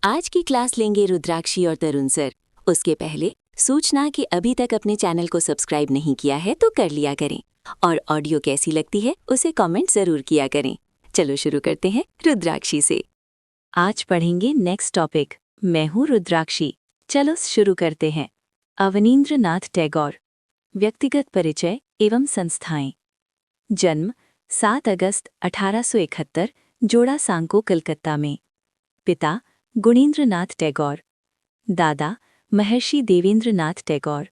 आज की क्लास लेंगे रुद्राक्षी और तरुण सर। उसके पहले सूचना कि अभी तक अपने चैनल को सब्सक्राइब नहीं किया है तो कर लिया करें और ऑडियो कैसी लगती है उसे कमेंट जरूर किया करें। चलो शुरू करते हैं रुद्राक्षी से। आज पढ़ेंगे नेक्स्ट टॉपिक, मैं हूँ रुद्राक्षी। चलो शुरू करते हैं। अवनींद्रनाथ टैगोर, व्यक्तिगत परिचय एवं संस्थाएं। जन्म 7 अगस्त 1871, जोड़ा सांको, कलकत्ता में। पिता गुणेंद्रनाथ टैगोर, दादा महर्षि देवेंद्रनाथ टैगोर,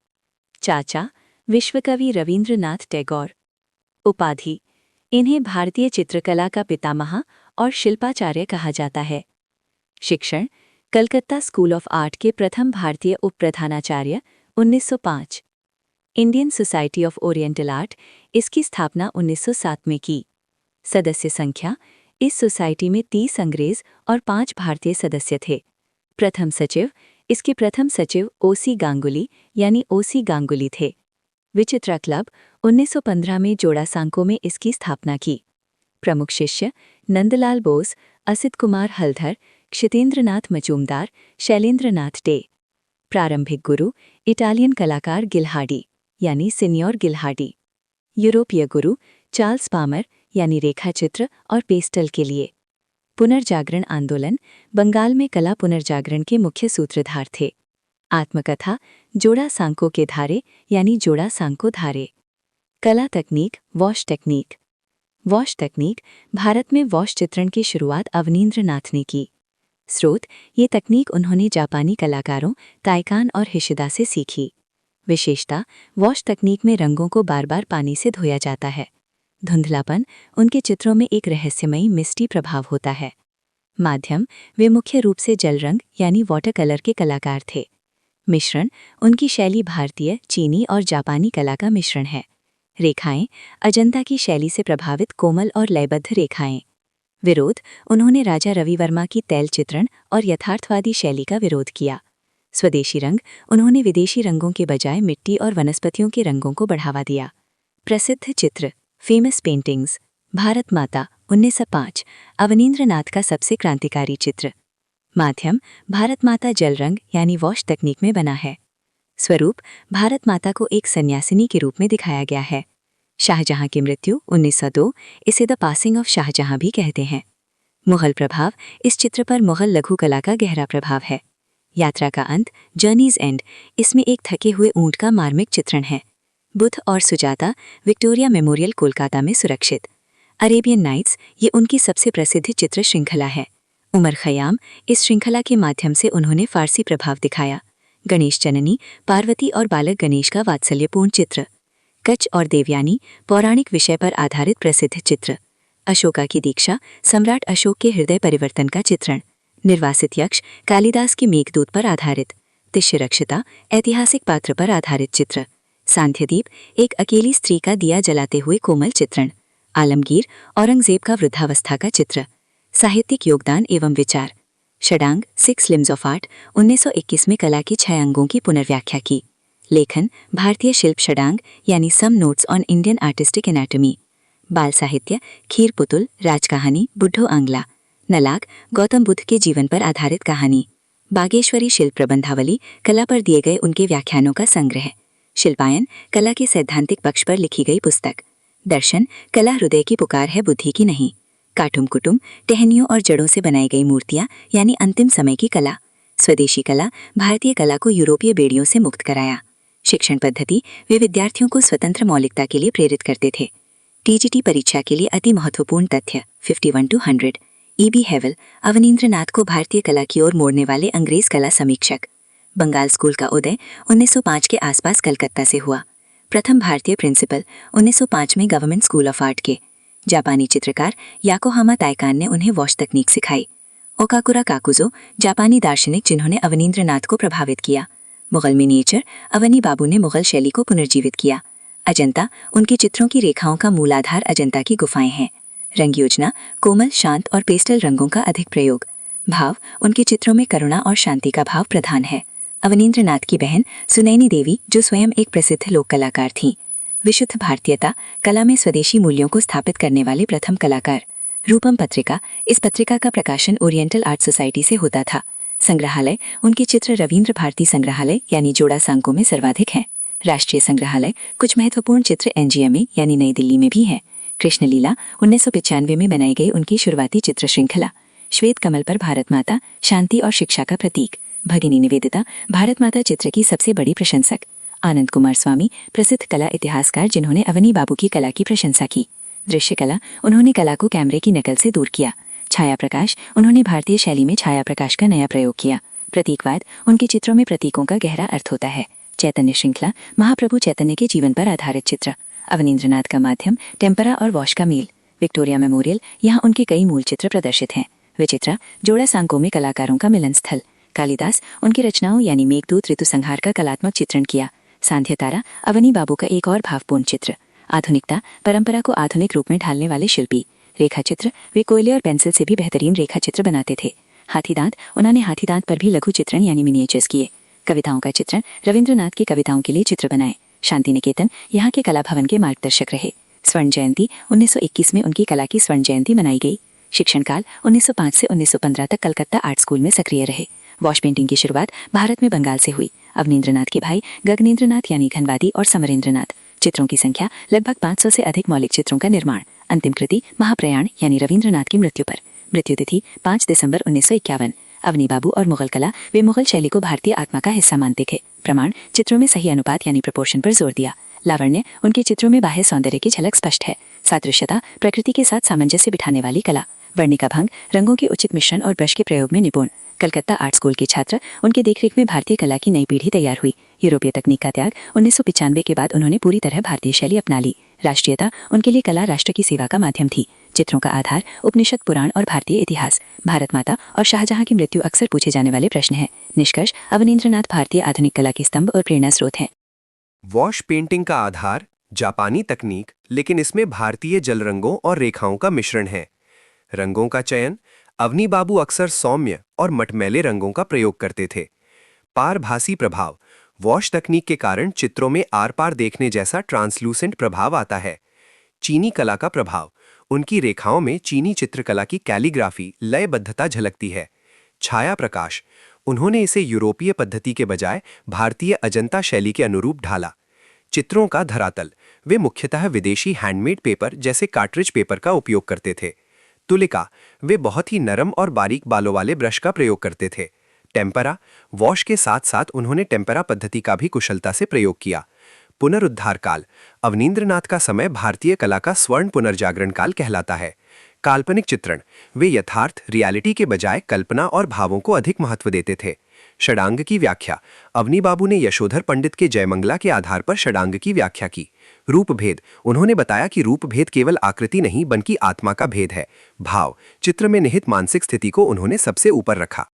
चाचा विश्वकवि रवींद्रनाथ टैगोर। उपाधि, इन्हें भारतीय चित्रकला का पितामह और शिल्पाचार्य कहा जाता है। शिक्षण, कलकत्ता स्कूल ऑफ आर्ट के प्रथम भारतीय उप प्रधानाचार्य 1905। Indian society of oriental art, इसकी स्थापना 1907 में की। सदस्य संख्या, इस सोसाइटी में 30 अंग्रेज और 5 भारतीय सदस्य थे। प्रथम सचिव, इसके प्रथम सचिव ओसी गांगुली यानी ओसी गांगुली थे। विचित्रा क्लब, 1915 में जोड़ा सांको में इसकी स्थापना की। प्रमुख शिष्य नंदलाल बोस, असित कुमार हल्धर, क्षितेंद्रनाथ मजूमदार, शैलेंद्रनाथ डे। प्रारंभिक गुरु इटालियन कलाकार गिल्हाडी यानी सिनियोर गिल्हाडी। यूरोपीय गुरु चार्ल्स पामर यानी रेखाचित्र और पेस्टल के लिए। पुनर्जागरण आंदोलन, बंगाल में कला पुनर्जागरण के मुख्य सूत्रधार थे। आत्मकथा जोड़ा सांको के धारे यानी जोड़ा सांको धारे। कला तकनीक वॉश टेक्निक। वॉश तकनीक, भारत में वॉश चित्रण की शुरुआत अवनींद्रनाथ ने की। स्रोत, ये तकनीक उन्होंने जापानी कलाकारों ताइकान और हिशिदा से सीखी। विशेषता, वॉश तकनीक में रंगों को बार बार पानी से धोया जाता है। धुंधलापन, उनके चित्रों में एक रहस्यमयी मिस्टी प्रभाव होता है। माध्यम, वे मुख्य रूप से जल रंग यानी वाटर कलर के कलाकार थे। मिश्रण, उनकी शैली भारतीय, चीनी और जापानी कला का मिश्रण है। रेखाएं, अजंता की शैली से प्रभावित कोमल और लयबद्ध रेखाएं। विरोध, उन्होंने राजा रवि वर्मा की तैल चित्रण और यथार्थवादी शैली का विरोध किया। स्वदेशी रंग, उन्होंने विदेशी रंगों के बजाय मिट्टी और वनस्पतियों के रंगों को बढ़ावा दिया। प्रसिद्ध चित्र, फेमस पेंटिंग्स। भारत माता 1905, अवनींद्रनाथ का सबसे क्रांतिकारी चित्र। माध्यम, भारत माता जल रंग यानी वॉश तकनीक में बना है। स्वरूप, भारत माता को एक सन्यासिनी के रूप में दिखाया गया है। शाहजहां की मृत्यु 1902, इसे द पासिंग ऑफ शाहजहां भी कहते हैं। मुगल प्रभाव, इस चित्र पर मुगल लघु कला का गहरा प्रभाव है। यात्रा का अंत, जर्नीज एंड, इसमें एक थके हुए ऊंट का मार्मिक चित्रण है। बुद्ध और सुजाता, विक्टोरिया मेमोरियल, कोलकाता में सुरक्षित। अरेबियन नाइट्स, ये उनकी सबसे प्रसिद्ध चित्र श्रृंखला है। उमर खयाम, इस श्रृंखला के माध्यम से उन्होंने फारसी प्रभाव दिखाया। गणेश जननी, पार्वती और बालक गणेश का वात्सल्यपूर्ण चित्र। कच्छ और देवयानी, पौराणिक विषय पर आधारित प्रसिद्ध चित्र। अशोका की दीक्षा, सम्राट अशोक के हृदय परिवर्तन का चित्रण। निर्वासित यक्ष, कालिदास की मेघदूत पर आधारित। तिष्यरक्षिता, ऐतिहासिक पात्र पर आधारित चित्र। सांध्यदीप, एक अकेली स्त्री का दिया जलाते हुए कोमल चित्रण। आलमगीर, औरंगजेब का वृद्धावस्था का चित्र। साहित्यिक योगदान एवं विचार। षडांग, 6 लिम्स ऑफ आर्ट, 1921 में कला की 6 अंगों की पुनर्व्याख्या की। लेखन, भारतीय शिल्प षडांग यानी some notes on Indian artistic anatomy. बाल साहित्य, खीर पुतुल, राजकहानी, बुढ़ो आंगला। नलाक, गौतम बुद्ध के जीवन पर आधारित कहानी। बागेश्वरी शिल्प प्रबंधावली, कला पर दिए गए उनके व्याख्यानों का संग्रह। शिल्पायन, कला के सैद्धांतिक पक्ष पर लिखी गई पुस्तक। दर्शन, कला हृदय की पुकार है, बुद्धि की नहीं। काटुम कुटुम, टहनियों और जड़ों से बनाई गई मूर्तियां यानी अंतिम समय की कला। स्वदेशी कला, भारतीय कला को यूरोपीय बेड़ियों से मुक्त कराया। शिक्षण पद्धति, वे विद्यार्थियों को स्वतंत्र मौलिकता के लिए प्रेरित करते थे। टीजीटी परीक्षा के लिए अति महत्वपूर्ण तथ्य 51-100। ईबी हेवल, अवनींद्रनाथ को भारतीय कला की ओर मोड़ने वाले अंग्रेज कला समीक्षक। बंगाल स्कूल का उदय 1905 के आसपास कलकत्ता से हुआ। प्रथम भारतीय प्रिंसिपल 1905 में गवर्नमेंट स्कूल ऑफ आर्ट के। जापानी चित्रकार याकोहामा ताइकान ने उन्हें वॉश तकनीक सिखाई। ओकाकुरा काकुजो, जापानी दार्शनिक जिन्होंने अवनींद्रनाथ को प्रभावित किया। मुगल मिनिएचर, अवनी बाबू ने मुगल शैली को पुनर्जीवित किया। अजंता, उनके चित्रों की रेखाओं का मूलाधार अजंता की गुफाएं हैं। रंग योजना, कोमल, शांत और पेस्टल रंगों का अधिक प्रयोग। भाव, उनके चित्रों में करुणा और शांति का भाव प्रधान है। अवनींद्रनाथ की बहन सुनैनी देवी, जो स्वयं एक प्रसिद्ध लोक कलाकार थीं। विशुद्ध भारतीयता, कला में स्वदेशी मूल्यों को स्थापित करने वाले प्रथम कलाकार। रूपम पत्रिका, इस पत्रिका का प्रकाशन ओरिएंटल आर्ट सोसाइटी से होता था। संग्रहालय उनके चित्र रविंद्र भारती संग्रहालय यानी जोड़ा सांको में सर्वाधिक है। राष्ट्रीय संग्रहालय कुछ महत्वपूर्ण चित्र एनजीएमए यानी नई दिल्ली में भी है। कृष्णलीला 1995 में बनाई गई उनकी शुरुआती चित्र श्रृंखला। श्वेत कमल पर भारत माता, शांति और शिक्षा का प्रतीक। भगिनी निवेदिता भारत माता चित्र की सबसे बड़ी प्रशंसक। आनंद कुमार स्वामी प्रसिद्ध कला इतिहासकार जिन्होंने अवनी बाबू की कला की प्रशंसा की। दृश्य कला उन्होंने कला को कैमरे की नकल से दूर किया। छाया प्रकाश उन्होंने भारतीय शैली में छाया प्रकाश का नया प्रयोग किया। प्रतीकवाद उनके चित्रों में प्रतीकों का गहरा अर्थ होता है। चैतन्य श्रृंखला महाप्रभु चैतन्य के जीवन पर आधारित चित्र। अवनींद्रनाथ का माध्यम टेम्परा और वॉश का मेल। विक्टोरिया मेमोरियल यहाँ उनके कई मूल चित्र प्रदर्शित हैं। विचित्रा जोड़ा सांको में कलाकारों का मिलन स्थल। कालिदास उनकी रचनाओं यानी मेघदूत ऋतु संहार का कलात्मक चित्रण किया। सांध्य तारा अवनी बाबू का एक और भावपूर्ण चित्र। आधुनिकता परंपरा को आधुनिक रूप में ढालने वाले शिल्पी। रेखा चित्र वे कोयले और पेंसिल से भी बेहतरीन रेखा चित्र बनाते थे। हाथीदांत उन्होंने हाथीदांत पर भी लघु चित्रण यानी मिनिएचर्स किए। कविताओं का चित्रण रविंद्रनाथ की कविताओं के लिए चित्र बनाए। शांति निकेतन यहाँ के कला भवन के मार्गदर्शक रहे। स्वर्ण जयंती 1921 में उनकी कला की स्वर्ण जयंती मनाई गई। शिक्षण काल 1905 से 1915 तक कलकत्ता आर्ट स्कूल में सक्रिय रहे। वॉश पेंटिंग की शुरुआत भारत में बंगाल से हुई। अवनींद्रनाथ के भाई गगनेंद्रनाथ यानी घनवादी और समरेंद्रनाथ। चित्रों की संख्या लगभग 500 से अधिक मौलिक चित्रों का निर्माण। अंतिम कृति महाप्रयाण यानी रविंद्रनाथ की मृत्यु पर। मृत्यु तिथि 5 दिसंबर 1951। अवनी बाबू और मुगल कला वे मुगल शैली को भारतीय आत्मा का हिस्सा मानते थे। प्रमाण चित्रों में सही अनुपात यानी प्रपोर्शन पर जोर दिया। लावण्य उनके चित्रों में बाह्य सौंदर्य की झलक स्पष्ट है। सादृश्यता प्रकृति के साथ सामंजस्य बिठाने वाली कला। वर्णिका भंग रंगों के उचित मिश्रण और ब्रश के प्रयोग में निपुण। कलकत्ता आर्ट स्कूल के छात्र उनके देखरेख में भारतीय कला की नई पीढ़ी तैयार हुई। यूरोपीय तकनीक का त्याग 1995 के बाद उन्होंने पूरी तरह भारतीय शैली अपना ली। राष्ट्रीयता उनके लिए कला राष्ट्र की सेवा का माध्यम थी। चित्रों का आधार उपनिषद पुराण और भारतीय इतिहास। भारत माता और शाहजहां की मृत्यु अक्सर पूछे जाने वाले प्रश्न है। निष्कर्ष अवनींद्रनाथ भारतीय आधुनिक कला के स्तंभ और प्रेरणा स्रोत हैं। वॉश पेंटिंग का आधार जापानी तकनीक, लेकिन इसमें भारतीय जल रंगों और रेखाओं का मिश्रण है। रंगों का चयन अवनी बाबू अक्सर सौम्य और मटमैले रंगों का प्रयोग करते थे। पारभासी प्रभाव वॉश तकनीक के कारण चित्रों में आर पार देखने जैसा ट्रांसलूसेंट प्रभाव आता है। चीनी कला का प्रभाव उनकी रेखाओं में चीनी चित्रकला की कैलीग्राफी लयबद्धता झलकती है। छाया प्रकाश उन्होंने इसे यूरोपीय पद्धति के बजाय भारतीय अजंता शैली के अनुरूप ढाला। चित्रों का धरातल वे मुख्यतः विदेशी हैंडमेड पेपर जैसे कार्ट्रिज पेपर का उपयोग करते थे। तुलिका वे बहुत ही नरम और बारीक बालों वाले ब्रश का प्रयोग करते थे। टेम्परा वॉश के साथ साथ उन्होंने टेम्परा पद्धति का भी कुशलता से प्रयोग किया। पुनरुद्धार काल अवनींद्रनाथ का समय भारतीय कला का स्वर्ण पुनर्जागरण काल कहलाता है। काल्पनिक चित्रण वे यथार्थ रियलिटी के बजाय कल्पना और भावों को अधिक महत्व देते थे। षडांग की व्याख्या अवनी बाबू ने यशोधर पंडित के जयमंगला के आधार पर षडांग की व्याख्या की। रूपभेद उन्होंने बताया कि रूपभेद केवल आकृति नहीं बल्कि आत्मा का भेद है। भाव चित्र में निहित मानसिक स्थिति को उन्होंने सबसे ऊपर रखा।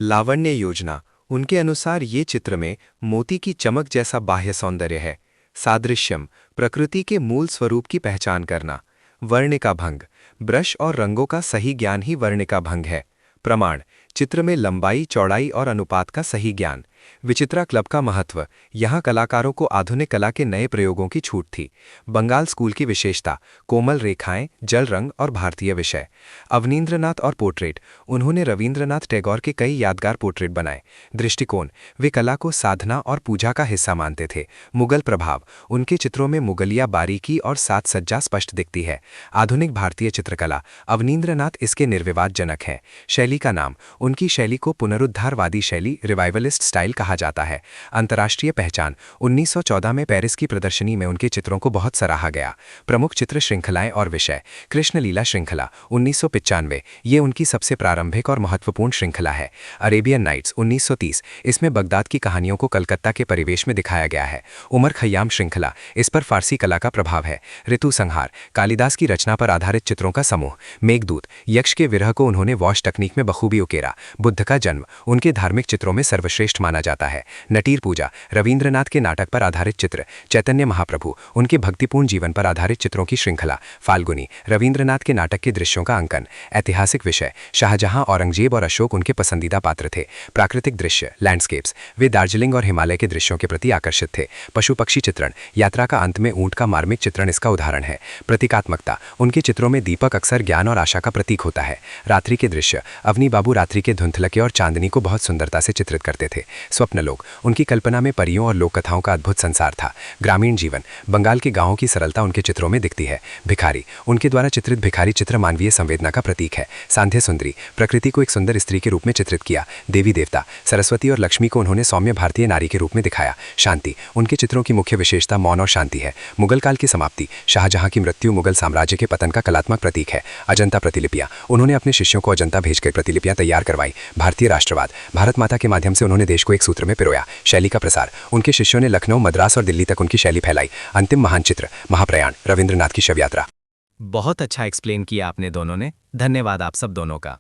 लावण्य योजना उनके अनुसार ये चित्र में मोती की चमक जैसा बाह्य सौंदर्य है। सादृश्यम प्रकृति के मूल स्वरूप की पहचान करना। वर्णिका भंग ब्रश और रंगों का सही ज्ञान ही वर्णिका भंग है। प्रमाण चित्र में लंबाई चौड़ाई और अनुपात का सही ज्ञान। विचित्रा क्लब का महत्व यहाँ कलाकारों को आधुनिक कला के नए प्रयोगों की छूट थी। बंगाल स्कूल की विशेषता कोमल रेखाएं जल रंग और भारतीय विषय। अवनींद्रनाथ और पोर्ट्रेट उन्होंने रविंद्रनाथ टैगोर के कई यादगार पोर्ट्रेट बनाए। दृष्टिकोण वे कला को साधना और पूजा का हिस्सा मानते थे। मुगल प्रभाव उनके चित्रों में मुगलिया बारीकी और साज सज्जा स्पष्ट दिखती है। आधुनिक भारतीय चित्रकला अवनींद्रनाथ इसके निर्विवाद जनक हैं। शैली का नाम उनकी शैली को पुनरुद्धारवादी शैली रिवाइवलिस्ट स्टाइल कहा जाता है। अंतर्राष्ट्रीय पहचान 1914 में पेरिस की प्रदर्शनी में उनके चित्रों को बहुत सराहा गया। प्रमुख चित्र श्रृंखलाएं और विषय कृष्णलीला श्रृंखला 1995 ये उनकी सबसे प्रारंभिक और महत्वपूर्ण श्रृंखला है। अरेबियन नाइट्स 1930 इसमें बगदाद की कहानियों को कलकत्ता के परिवेश में दिखाया गया है। उमर खय्याम श्रृंखला इस पर फारसी कला का प्रभाव है। ऋतु संहार कालिदास की रचना पर आधारित चित्रों का समूह। मेघदूत यक्ष के विरह को उन्होंने वॉश तकनीक में बखूबी उकेरा। बुद्ध का जन्म उनके धार्मिक चित्रों में सर्वश्रेष्ठ माना जाता है। नटीर पूजा रविंद्रनाथ के नाटक पर आधारित चित्र। चैतन्य महाप्रभु उनके भक्तिपूर्ण जीवन पर आधारित चित्रों की श्रृंखला। फाल्गुनी रविंद्रनाथ के नाटक के दृश्यों का अंकन। ऐतिहासिक विषय शाहजहां औरंगजेब और अशोक उनके पसंदीदा पात्र थे। प्राकृतिक दृश्य लैंडस्केप्स वे दार्जिलिंग और हिमालय के दृश्यों के प्रति आकर्षित थे। पशु पक्षी चित्रण यात्रा का अंत में ऊंट का मार्मिक चित्रण इसका उदाहरण है। प्रतीकात्मकता उनके चित्रों में दीपक अक्सर ज्ञान और आशा का प्रतीक होता है। रात्रि के दृश्य अवनी बाबू रात्रि के धुंधलके और चांदनी को बहुत सुंदरता से चित्रित करते थे। स्वप्नलोक उनकी कल्पना में परियों और लोक कथाओं का अद्भुत संसार था। ग्रामीण जीवन बंगाल के गांवों की सरलता उनके चित्रों में दिखती है। भिखारी उनके द्वारा चित्रित भिखारी चित्र मानवीय संवेदना का प्रतीक है। सांध्य सुंदरी प्रकृति को एक सुंदर स्त्री के रूप में चित्रित किया। देवी देवता सरस्वती और लक्ष्मी को उन्होंने सौम्य भारतीय नारी के रूप में दिखाया। शांति उनके चित्रों की मुख्य विशेषता मौन और शांति है। मुगल काल की समाप्ति शाहजहां की मृत्यु मुगल साम्राज्य के पतन का कलात्मक प्रतीक है। अजंता प्रतिलिपियां उन्होंने अपने शिष्यों को अजंता भेजकर प्रतिलिपियां तैयार करवाई। भारतीय राष्ट्रवाद भारत माता के माध्यम से उन्होंने देश को एक सूत्र में पिरोया। शैली का प्रसार उनके शिष्यों ने लखनऊ मद्रास और दिल्ली तक उनकी शैली फैलाई। अंतिम महान चित्र महाप्रयाण रविंद्रनाथ की शव यात्रा। बहुत अच्छा एक्सप्लेन किया आपने दोनों ने, धन्यवाद आप सब दोनों का।